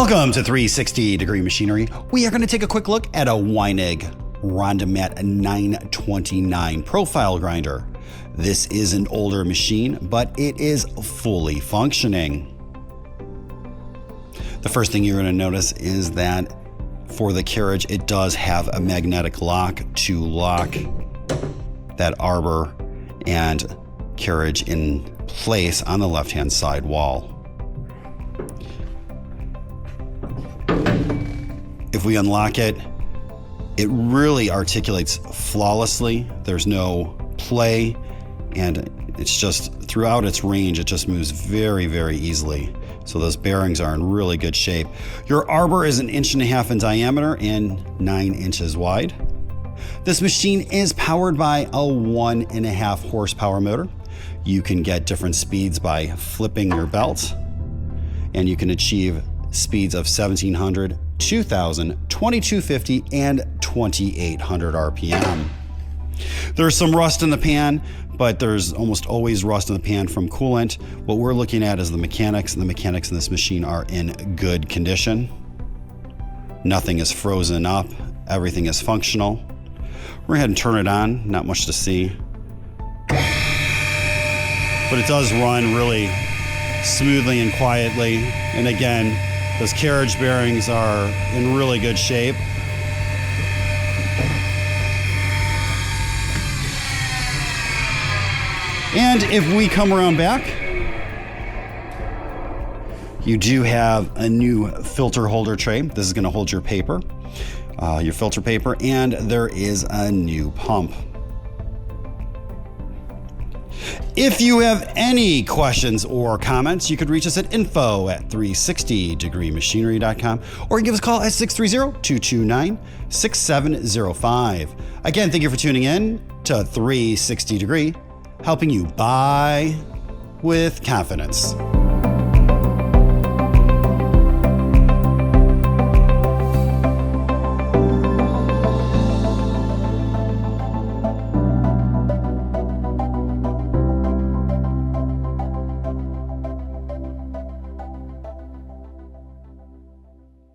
Welcome to 360 Degree Machinery. We are going to take a quick look at a Weinig Rondomat 929 profile grinder. This is an older machine, but it is fully functioning. The first thing you're going to notice is that for the carriage, it does have a magnetic lock to lock that arbor and carriage in place on the left-hand side wall. If we unlock it, it really articulates flawlessly. There's no play, and it's just throughout its range, it just moves very, very easily. So those bearings are in really good shape. Your arbor is 1.5 inches in diameter and 9 inches wide. This machine is powered by a 1.5 horsepower motor. You can get different speeds by flipping your belt, and you can achieve speeds of 1700, 2000, 2250, and 2800 RPM. There's some rust in the pan, but there's almost always rust in the pan from coolant. What we're looking at is the mechanics, and the mechanics in this machine are in good condition. Nothing is frozen up, everything is functional. We're gonna go ahead and turn it on, not much to see. But it does run really smoothly and quietly. And again, those carriage bearings are in really good shape. And if we come around back, you do have a new filter holder tray. This is going to hold your paper, your filter paper, and there is a new pump. If you have any questions or comments, you could reach us at info@360degreemachinery.com or give us a call at 630-229-6705. Again, thank you for tuning in to 360 Degree, helping you buy with confidence.